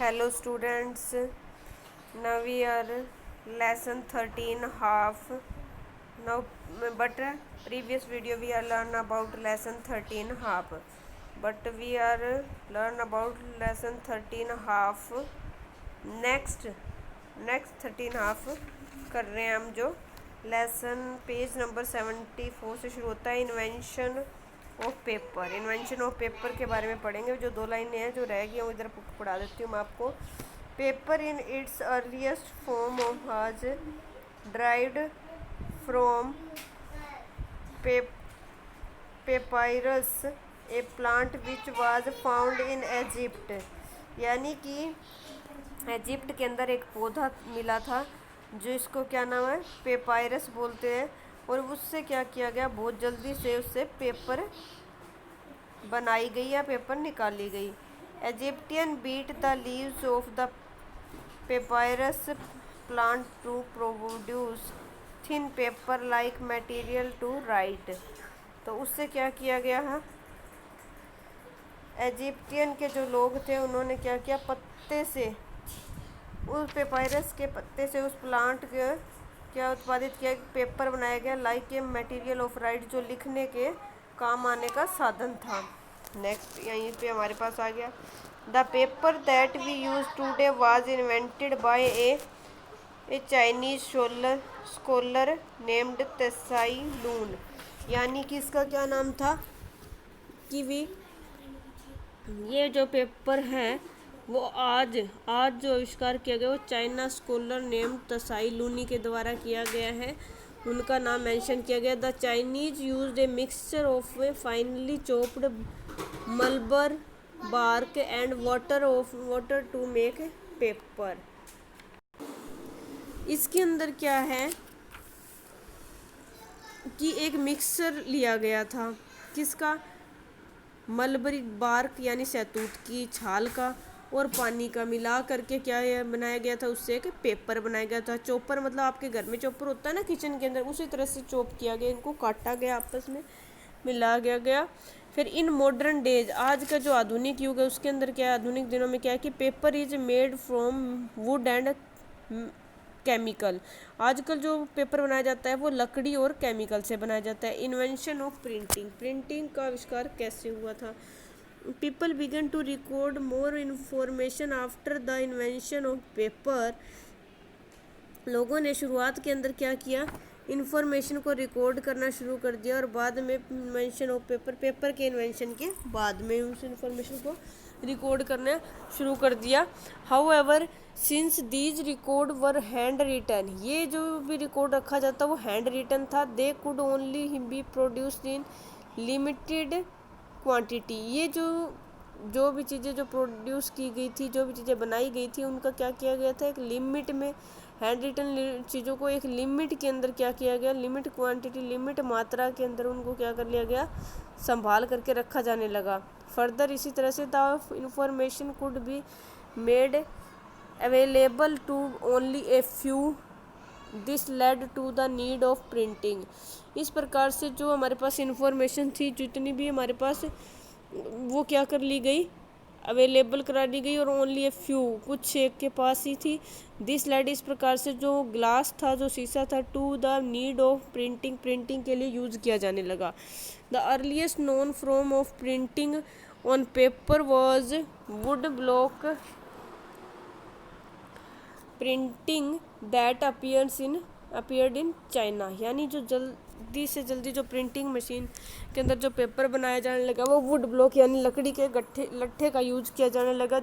Hello students, now we are lesson 13 half. Now but previous video we are learn about lesson 13 half, but we are learn about lesson 13 half. next 13 half कर रहे हैं हम। जो lesson page number 74 से शुरू होता है, invention of paper. Invention of paper के बारे में पढ़ेंगे। जो दो लाइनें हैं जो रह गई हैं इधर पढ़ा देती हूँ मैं आपको। Paper in its earliest form of was derived from papyrus A plant which was found in Egypt. यानी कि इजिप्ट के अंदर एक पौधा मिला था जो इसको क्या नाम है, पेपायरस बोलते हैं। और उससे क्या किया गया, बहुत जल्दी से उससे पेपर बनाई गई या पेपर निकाली गई। Egyptian beat the leaves of the papyrus plant to produce thin paper like material to write. तो उससे क्या किया गया है, इजिप्टियन के जो लोग थे उन्होंने क्या किया, पत्ते से, उस पेपायरस के पत्ते से उस प्लांट के क्या उत्पादित किया, पेपर बनाया गया like a material of right, जो लिखने के काम आने का साधन था। नेक्स्ट यहीं पे हमारे पास आ गया, the paper that we use today was invented by a Chinese scholar named Tsai Lun. यानी कि इसका क्या नाम था कि ये जो पेपर है वो आज जो आविष्कार किया गया वो China scholar name Tsai Lun के द्वारा किया गया है। उनका नाम मेंशन किया गया। The Chinese used a mixture of a finely chopped mulberry bark and water to make paper. इसके अंदर क्या है कि एक मिक्सचर लिया गया था, किसका, मलबरी बार्क यानी शहतूत की छाल का और पानी का मिला करके क्या बनाया गया था, उससे एक पेपर बनाया गया था। चॉपर मतलब आपके घर में चॉपर होता है ना किचन के अंदर, उसी तरह से चॉप किया गया, इनको काटा गया, आपस में मिला गया। फिर इन मॉडर्न डेज, आज का जो आधुनिक युग है उसके अंदर क्या है, आधुनिक दिनों में क्या है कि paper is made from would and chemical. आजकल जो पेपर बनाया जाता है वो लकड़ी और केमिकल से बनाया जाता है। इन्वेंशन ऑफ प्रिंटिंग, प्रिंटिंग का आविष्कार कैसे हुआ था। People began to record more information after the invention of paper. लोगों ने शुरुआत के अंदर क्या किया, इन्फॉर्मेशन को रिकॉर्ड करना शुरू कर दिया, और बाद में इन्वेंशन ऑफ पेपर के इन्वेंशन के बाद में उस इन्फॉर्मेशन को रिकॉर्ड करना शुरू कर दिया। However since these record were handwritten, ये जो भी रिकॉर्ड रखा जाता वो हैंड रिटन था। They could only be produced in limited quantity. ये जो भी चीज़ें जो प्रोड्यूस की गई थी, जो भी चीज़ें बनाई गई थी, उनका क्या किया गया था, एक लिमिट में, हैंड रिटन चीज़ों को एक लिमिट के अंदर क्या किया गया, लिमिट क्वांटिटी, लिमिट मात्रा के अंदर उनको क्या कर लिया गया, संभाल करके रखा जाने लगा। फर्दर इसी तरह से the information could be made available to only a few, this led to the need of printing. इस प्रकार से जो हमारे पास इंफॉर्मेशन थी, जितनी भी हमारे पास, वो क्या कर ली गई, अवेलेबल करा दी गई, और ओनली ए फ्यू, कुछ एक के पास ही थी। दिस लेड, इस प्रकार से जो ग्लास था, जो शीशा था, to the need of printing, printing के लिए यूज़ किया जाने लगा। The earliest known form of printing on paper was wood block printing that appeared in China. यानी जो जल्दी से जल्दी जो प्रिंटिंग मशीन के अंदर जो पेपर बनाया जाने लगा वो वुड ब्लॉक यानी लकड़ी के लट्ठे का यूज किया जाने लगा,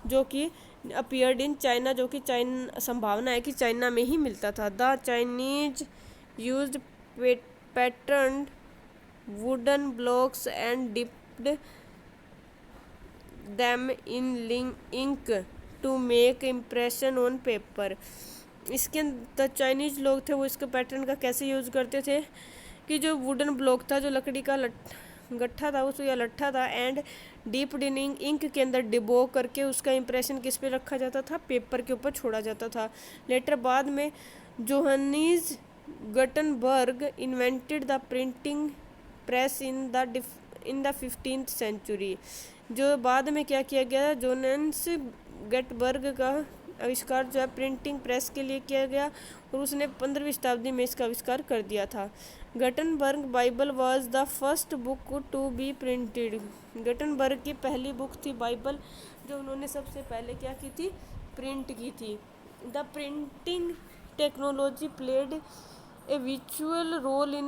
जो कि अपीयर्ड इन चाइना, जो कि संभावना है कि चाइना में ही मिलता था। The Chinese used patterned wooden blocks and dipped them in ink to make impression on paper. इसके अंदर चाइनीज लोग थे वो इसके पैटर्न का कैसे यूज़ करते थे कि जो वुडन ब्लॉक था, जो लकड़ी का गट्ठा था उस या लट्ठा था, एंड डीप डिनिंग इंक के अंदर डिबो करके उसका इम्प्रेशन किस पे रखा जाता था, पेपर के ऊपर छोड़ा जाता था। लेटर बाद में Johannes Gutenberg invented the printing press in the 15th century. जो बाद में क्या किया गया, जोनेंस गेटबर्ग का आविष्कार जो है प्रिंटिंग प्रेस के लिए किया गया और उसने 15वीं शताब्दी में इसका आविष्कार कर दिया था। Gutenberg Bible was the first book to be printed. Gutenberg की पहली बुक थी बाइबल, जो उन्होंने सबसे पहले क्या की थी, प्रिंट की थी। The printing technology played a विचुअल role in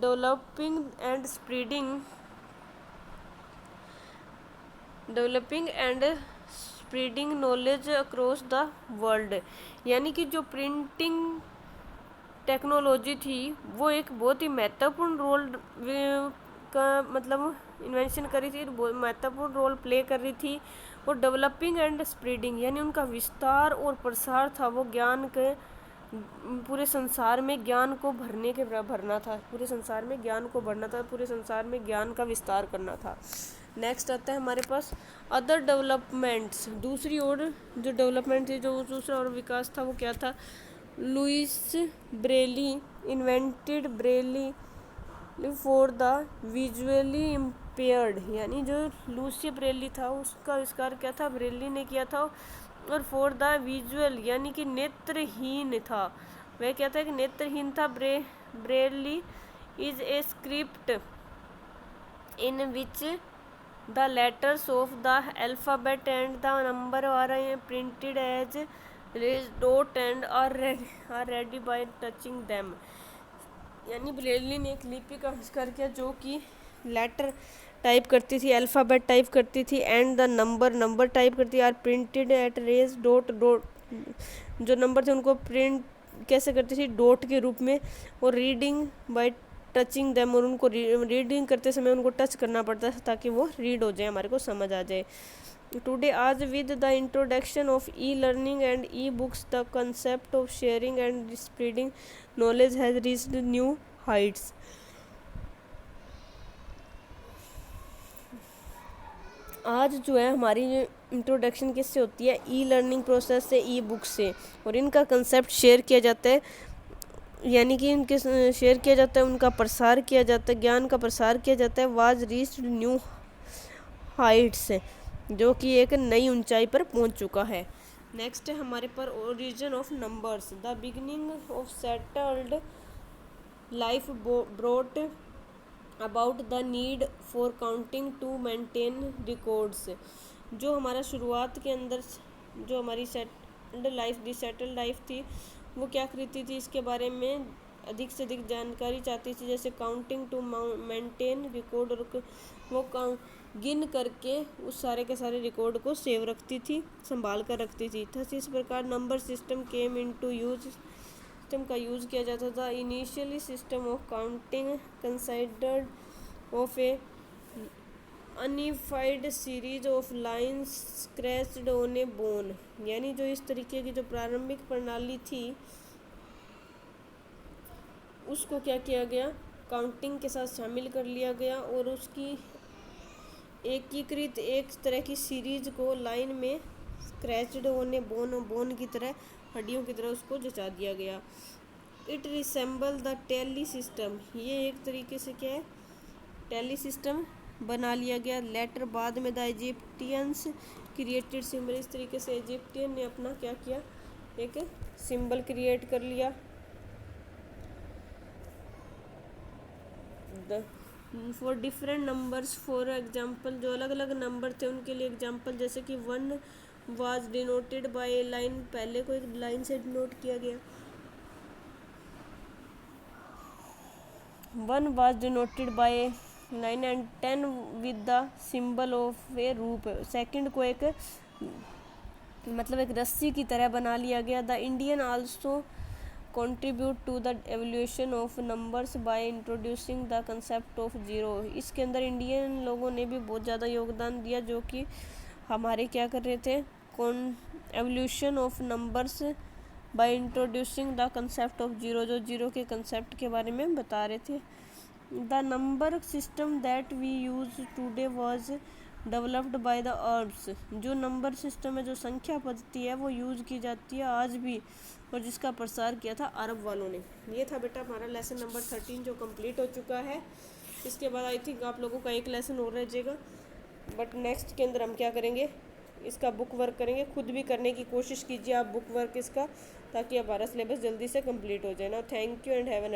developing and spreading knowledge across the world. यानी कि जो प्रिंटिंग टेक्नोलॉजी थी वो एक बहुत ही महत्वपूर्ण रोल का मतलब इन्वेंशन करी थी, बहुत महत्वपूर्ण रोल प्ले कर रही थी। और डेवलपिंग एंड स्प्रेडिंग यानी उनका विस्तार और प्रसार था, वो ज्ञान के पूरे संसार में ज्ञान को भरना था, पूरे संसार में ज्ञान को भरना था, पूरे संसार में ज्ञान का विस्तार करना था। नेक्स्ट आता है हमारे पास अदर डेवलपमेंट्स। दूसरी ओर जो डेवलपमेंट थी, जो दूसरा और विकास था, वो क्या था? Louis Braille invented Braille for the visually impaired. यानी जो लुइस ब्रेली था उसका आविष्कार क्या था, ब्रेली ने किया था। और फॉर द विजुअल यानी कि नेत्रहीन था, वह क्या था कि नेत्रहीन था। Braille is a script in which the letters of the alphabet and the number are printed as dot and are ready by touching them. यानी ब्रेली ने एक लिपि का आविष्कार किया जो कि लेटर टाइप करती थी, अल्फ़ाबेट टाइप करती थी, एंड द नंबर टाइप करती थी, are printed at raise dot. जो नंबर थे उनको प्रिंट कैसे करती थी, डॉट के रूप में। और रीडिंग बाय टचिंग दैम, और उनको रीडिंग करते समय उनको टच करना पड़ता था ताकि वो रीड हो जाए, हमारे को समझ आ जाए। टुडे आज with the introduction of e learning and e books the concept of sharing and spreading knowledge has reached new Heights. आज जो है हमारी इंट्रोडक्शन किससे होती है, ई लर्निंग प्रोसेस से, ई बुक से, और इनका कंसेप्ट शेयर किया जाता है, यानी कि इनके शेयर किया जाता है, उनका प्रसार किया जाता है, ज्ञान का प्रसार किया जाता है। वाज रीच्ड न्यू हाइट्स, जो कि एक नई ऊंचाई पर पहुंच चुका है। नेक्स्ट है हमारे पर origin of numbers. The beginning of settled life brought about the need for counting to maintain records. जो हमारा शुरुआत के अंदर जो हमारी सेटल्ड लाइफ थी वो क्या करती थी, इसके बारे में अधिक से अधिक जानकारी चाहती थी, जैसे काउंटिंग टू मेंटेन रिकॉर्ड, और वो गिन करके उस सारे के सारे रिकॉर्ड को सेव रखती थी, संभाल कर रखती थी। थस इस प्रकार number system came into use, system का यूज़ किया जाता था। Initially system of counting considered of a unified series of lines scratched on a bone. यानी जो इस तरीके की जो प्रारंभिक प्रणाली थी उसको क्या किया गया, काउंटिंग के साथ शामिल कर लिया गया, और उसकी एकीकृत एक तरह की सीरीज को लाइन में स्क्रैच्ड ऑन ए बोन की तरह, हड्डियों की तरह उसको जचा दिया गया। It resemble the tally system, ये एक तरीके से क्या है, टैली सिस्टम बना लिया गया। लेटर बाद में द इजिप्टियंस क्रिएटेड सिंबल, इस तरीके से इजिप्टियन ने अपना क्या किया, एक सिंबल क्रिएट कर लिया। For different numbers, for example जो अलग अलग नंबर थे उनके लिए एग्जाम्पल, जैसे कि 1 was denoted by a line, पहले को एक लाइन से डिनोट किया गया। 1 was denoted by a line and 10 with the symbol of a rope. Second को एक मतलब एक रस्सी की तरह बना लिया गया। The Indian also contribute to the evolution of numbers by introducing the concept of zero। इसके अंदर इंडियन लोगों ने भी बहुत ज़्यादा योगदान दिया, जो कि हमारे क्या कर रहे थे, evolution of numbers by introducing the concept of zero, जो जीरो के कंसेप्ट के बारे में बता रहे थे। The number system that we use today was developed by the Arabs. जो नंबर सिस्टम है, जो संख्या पद्धति है, वो यूज़ की जाती है आज भी, और जिसका प्रसार किया था अरब वालों ने। ये था बेटा हमारा लेसन नंबर 13 जो कंप्लीट हो चुका है। इसके बाद आई थिंक आप लोगों का एक लेसन और रह जाएगा, बट नेक्स्ट के अंदर हम क्या करेंगे, इसका बुक वर्क करेंगे, खुद भी करने की कोशिश कीजिए आप बुक वर्क इसका, ताकि हमारा सिलेबस जल्दी से कंप्लीट हो जाए ना। Thank you and have